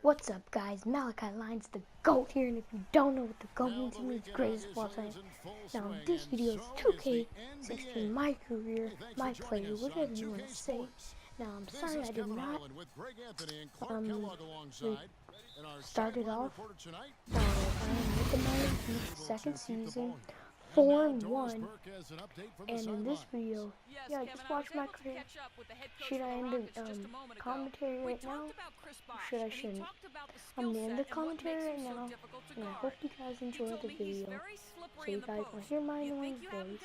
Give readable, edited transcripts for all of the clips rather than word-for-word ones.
What's up, guys? Malachi Lyons, the GOAT here, and if you don't know what the GOAT means, it means greatest of all time. Now, this video is 2K16, my career, my player, whatever you want to say. Now, I'm sorry I did not started off. I am with the Miami Heat, second season, 4-1, and in this video, yeah, just watch my career. Should I end the commentary right now? Or shouldn't? I'm gonna end the commentary right now, and I hope you guys enjoy the video, so you guys will hear my annoying voice.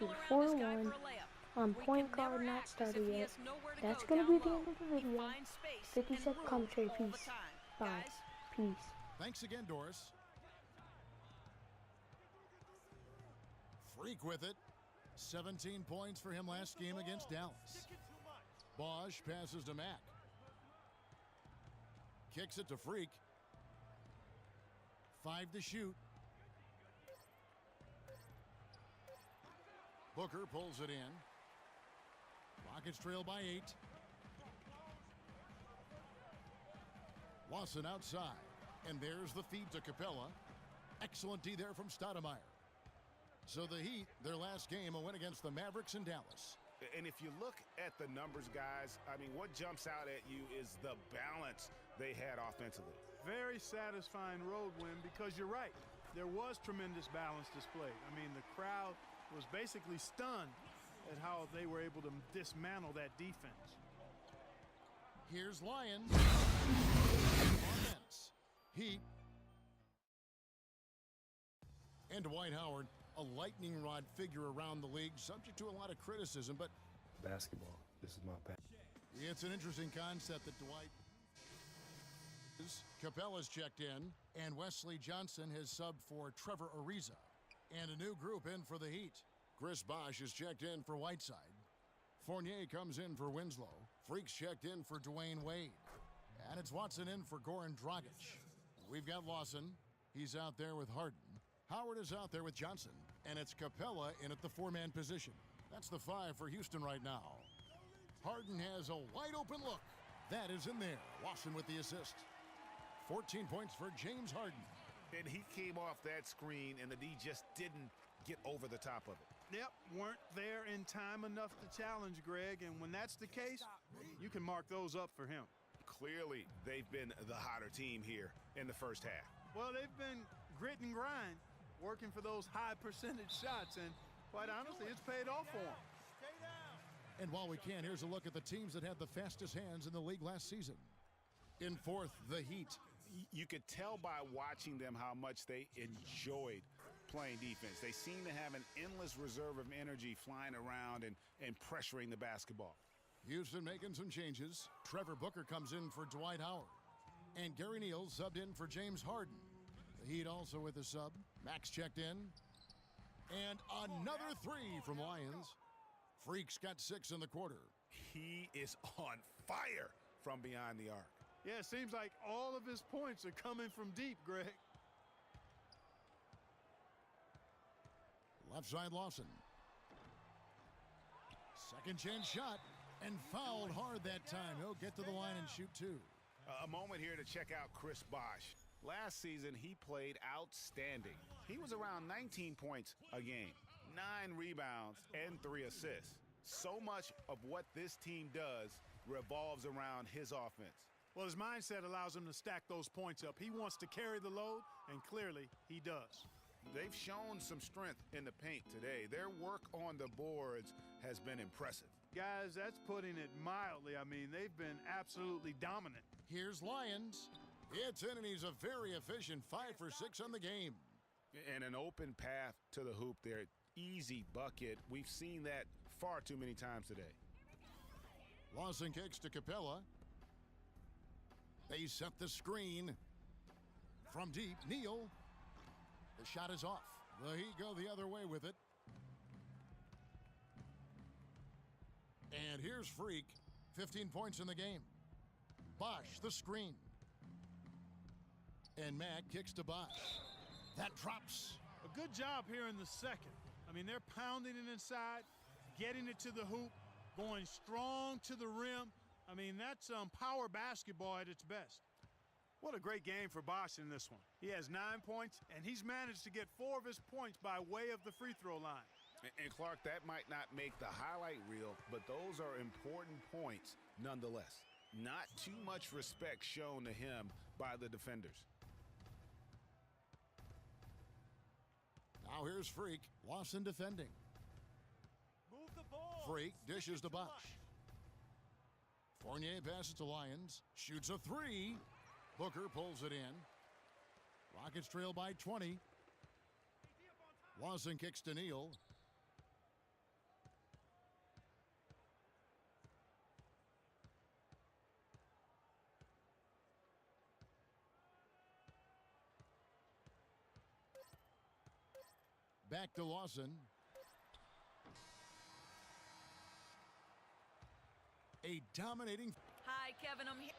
We're 4-1. I'm point guard, not starter yet. That's gonna be the end of the video. 50-second commentary, peace. Bye. Peace. Thanks again, Doris. Freak with it. 17 points for him last game against Dallas. Bosch passes to Mack. Kicks it to Freak. 5 to shoot. Booker pulls it in. Rockets trail by 8. Lawson outside. And there's the feed to Capella. Excellent D there from Stoudemire. So the Heat, their last game, a win against the Mavericks in Dallas. And if you look at the numbers, guys, I mean, what jumps out at you is the balance they had offensively. Very satisfying road win because you're right. There was tremendous balance displayed. I mean, the crowd was basically stunned at how they were able to dismantle that defense. Here's Lyons. Offense. Heat. And Dwight Howard, a lightning rod figure around the league, subject to a lot of criticism, but basketball, this is my passion. It's an interesting concept that Dwight Capella's checked in, and Wesley Johnson has subbed for Trevor Ariza. And a new group in for the Heat. Chris Bosh is checked in for Whiteside. Fournier comes in for Winslow. Freaks checked in for Dwayne Wade. And it's Watson in for Goran Dragic. We've got Lawson. He's out there with Harden. Howard is out there with Johnson. And it's Capella in at the 4-man position. That's the 5 for Houston right now. Harden has a wide-open look. That is in there. Lawson with the assist. 14 points for James Harden. And he came off that screen, and the D just didn't get over the top of it. Yep, weren't there in time enough to challenge Greg, and when that's the case, you can mark those up for him. Clearly, they've been the hotter team here in the first half. Well, they've been grit and grind, working for those high percentage shots, and quite honestly, it's paid off for them. And while we can, here's a look at the teams that had the fastest hands in the league last season. In fourth, the Heat. You could tell by watching them how much they enjoyed playing defense. They seem to have an endless reserve of energy flying around and pressuring the basketball. Houston making some changes. Trevor Booker comes in for Dwight Howard. And Gary Neal subbed in for James Harden. The Heat also with a sub. Max checked in. And another 3 from Lyons. Freaks got 6 in the quarter. He is on fire from behind the arc. Yeah, it seems like all of his points are coming from deep, Greg. Left side Lawson. Second chance shot and fouled hard that time. He'll get to the line and shoot 2. A moment here to check out Chris Bosh. Last season, he played outstanding. He was around 19 points a game, 9 rebounds, and 3 assists. So much of what this team does revolves around his offense. Well, his mindset allows him to stack those points up. He wants to carry the load, and clearly he does. They've shown some strength in the paint today. Their work on the boards has been impressive. Guys, that's putting it mildly. I mean, they've been absolutely dominant. Here's Lyons. It's in, and he's a very efficient 5 for 6 on the game. And an open path to the hoop there. Easy bucket. We've seen that far too many times today. Lawson kicks to Capella. They set the screen from deep. Neal. The shot is off. The Heat go the other way with it. And here's Freak. 15 points in the game. Bosh, the screen. And Mack kicks to Bosh. That drops. A good job here in the second. I mean, they're pounding it inside, getting it to the hoop, going strong to the rim. I mean, that's power basketball at its best. What a great game for Bosch in this one. He has 9 points, and he's managed to get 4 of his points by way of the free throw line. And Clark, that might not make the highlight reel, but those are important points nonetheless. Not too much respect shown to him by the defenders. Now here's Freak. Lawson defending. Move the ball. Freak dishes to Bosch. Fournier passes to Lyons. Shoots a 3. Booker pulls it in. Rockets trail by 20. Lawson kicks to Neal. Back to Lawson. A dominating. Hi, Kevin. I'm here.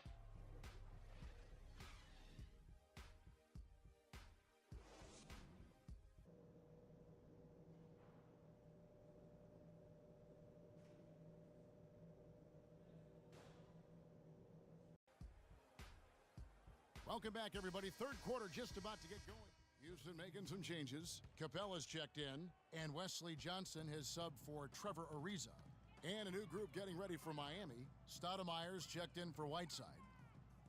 Welcome back, everybody. Third quarter just about to get going. Houston making some changes. Capella's checked in, and Wesley Johnson has subbed for Trevor Ariza. And a new group getting ready for Miami. Stoudemire's checked in for Whiteside.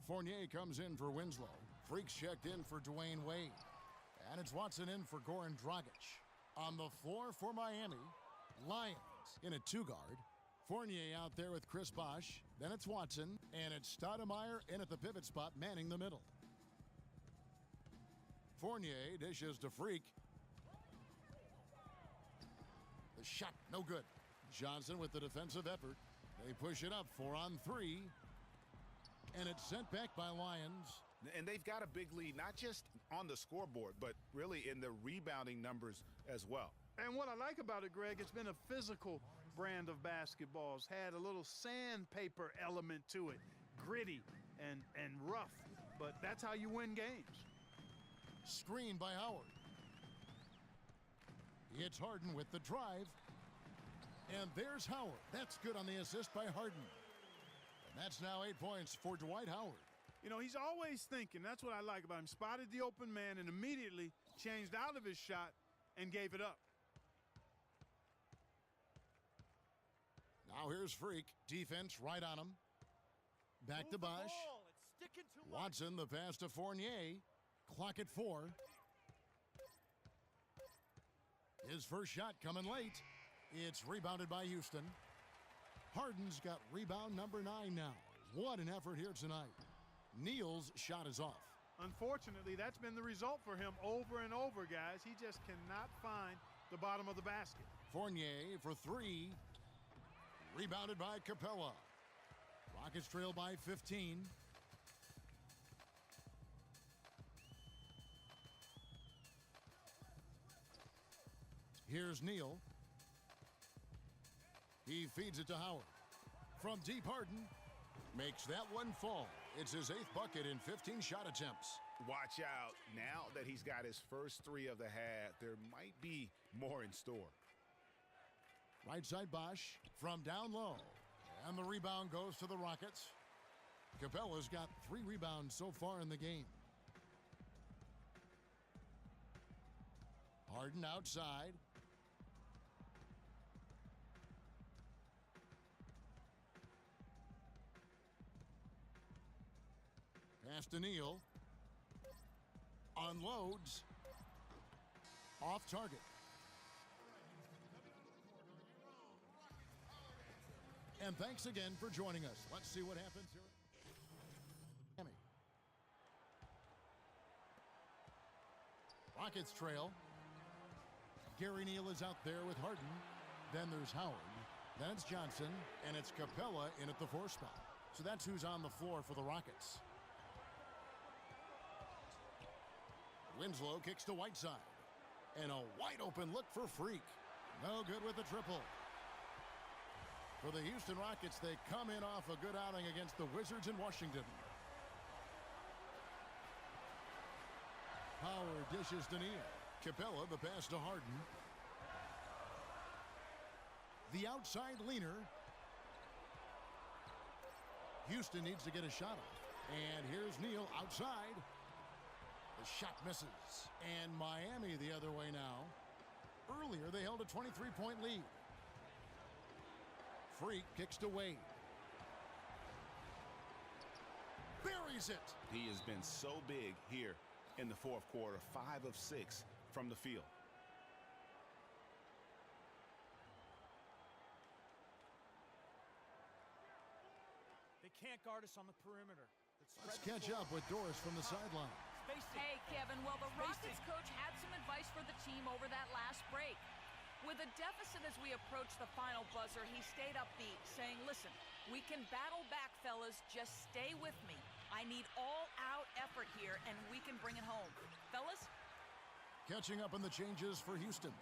Fournier comes in for Winslow. Freak's checked in for Dwayne Wade. And it's Watson in for Goran Dragic. On the floor for Miami, Lyons in a 2-guard. Fournier out there with Chris Bosh. Then it's Watson, and it's Stoudemire in at the pivot spot, manning the middle. Fournier dishes to Freak. The shot, no good. Johnson with the defensive effort. They push it up 4 on 3. And it's sent back by Lyons. And they've got a big lead, not just on the scoreboard, but really in the rebounding numbers as well. And what I like about it, Greg, it's been a physical brand of basketball. It's had a little sandpaper element to it. Gritty and rough. But that's how you win games. Screen by Howard. It's Harden with the drive. And there's Howard. That's good on the assist by Harden. And that's now 8 points for Dwight Howard. You know, he's always thinking. That's what I like about him. Spotted the open man and immediately changed out of his shot and gave it up. Now here's Freak. Defense right on him. Back to Bosh. Watson, the pass to Fournier. Clock at 4. His first shot coming late. It's rebounded by Houston. Harden's got rebound number 9 now. What an effort here tonight. Neal's shot is off. Unfortunately, that's been the result for him over and over, guys. He just cannot find the bottom of the basket. Fournier for 3. Rebounded by Capella. Rockets trail by 15. Here's Neal. He feeds it to Howard. From deep, Harden makes that one fall. It's his 8th bucket in 15 shot attempts. Watch out. Now that he's got his first 3 of the half, there might be more in store. Right side Bosh from down low. And the rebound goes to the Rockets. Capella's got 3 rebounds so far in the game. Harden outside. Pass to Neal. Unloads. Off target. And thanks again for joining us. Let's see what happens here. Miami. Rockets trail. Gary Neal is out there with Harden. Then there's Howard. Then it's Johnson. And it's Capella in at the 4 spot. So that's who's on the floor for the Rockets. Winslow kicks to Whiteside. And a wide open look for Freak. No good with the triple. For the Houston Rockets, they come in off a good outing against the Wizards in Washington. Howard dishes to Neal. Capella, the pass to Harden. The outside leaner. Houston needs to get a shot off. And here's Neal outside. The shot misses. And Miami the other way now. Earlier, they held a 23-point lead. Freak kicks to Wade. Buries it. He has been so big here in the fourth quarter. 5 of 6 from the field. They can't guard us on the perimeter. Let's catch up with Doris from the sideline. Hey, Kevin. Well, the Rockets coach had some advice for the team over that last break. With a deficit as we approach the final buzzer, he stayed upbeat, saying, listen, we can battle back, fellas. Just stay with me. I need all-out effort here, and we can bring it home. Fellas? Catching up on the changes for Houston.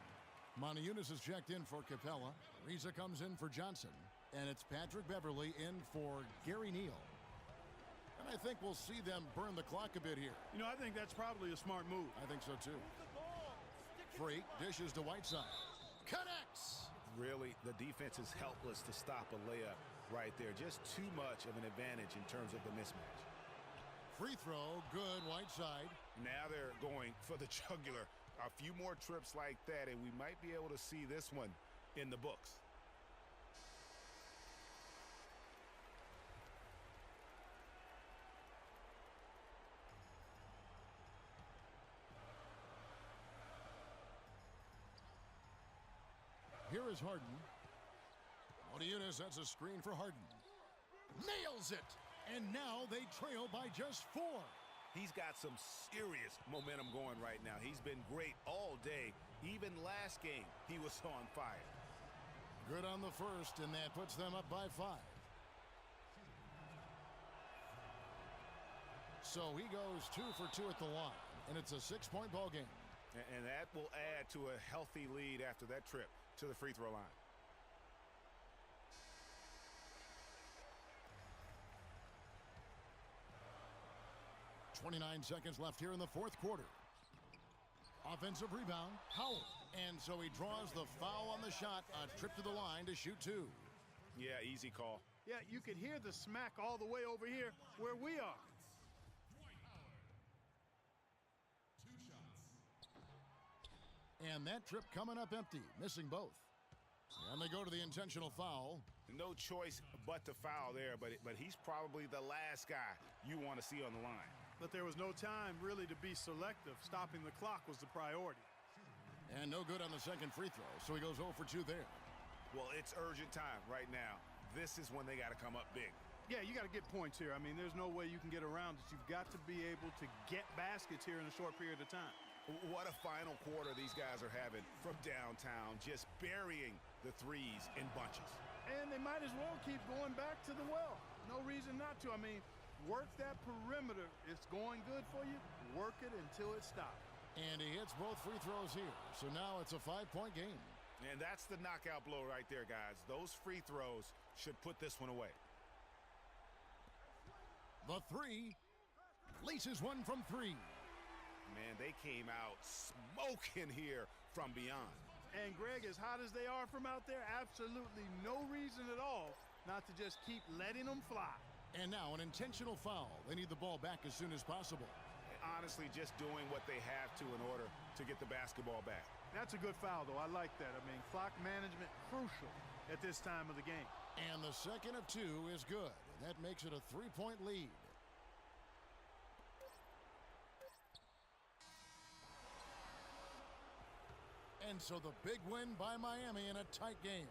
Moniunas is checked in for Capella. Ariza comes in for Johnson. And it's Patrick Beverly in for Gary Neal. And I think we'll see them burn the clock a bit here. You know, I think that's probably a smart move. I think so, too. Freak dishes to Whiteside. Connects! Really, the defense is helpless to stop a layup right there. Just too much of an advantage in terms of the mismatch. Free throw, good, Whiteside. Now they're going for the jugular. A few more trips like that, and we might be able to see this one in the books. Here is Harden. Moniunas sets a screen for Harden. Nails it! And now they trail by just 4. He's got some serious momentum going right now. He's been great all day. Even last game, he was on fire. Good on the first, and that puts them up by 5. So he goes 2 for 2 at the line, and it's a 6-point ball game. And that will add to a healthy lead after that trip to the free throw line. .29 seconds left here in the fourth quarter. Offensive rebound, Howard. And so he draws the foul on the shot, a trip to the line to shoot 2. Yeah, easy call. Yeah, you could hear the smack all the way over here where we are. And that trip coming up empty, missing both. And they go to the intentional foul. No choice but to foul there, but he's probably the last guy you want to see on the line. But there was no time really to be selective. Stopping the clock was the priority. And no good on the second free throw, so he goes 0 for 2 there. Well, it's urgent time right now. This is when they got to come up big. Yeah, you got to get points here. I mean, there's no way you can get around it. You've got to be able to get baskets here in a short period of time. What a final quarter these guys are having from downtown, just burying the threes in bunches. And they might as well keep going back to the well. No reason not to. I mean, work that perimeter. It's going good for you. Work it until it stops. And he hits both free throws here. So now it's a 5-point game. And that's the knockout blow right there, guys. Those free throws should put this one away. The 3. Laces one from 3. Man, they came out smoking here from beyond. And Greg, as hot as they are from out there, absolutely no reason at all not to just keep letting them fly. And now an intentional foul. They need the ball back as soon as possible. Honestly, just doing what they have to in order to get the basketball back. That's a good foul, though. I like that. I mean, clock management crucial at this time of the game. And the second of 2 is good. That makes it a 3-point lead. And so the big win by Miami in a tight game.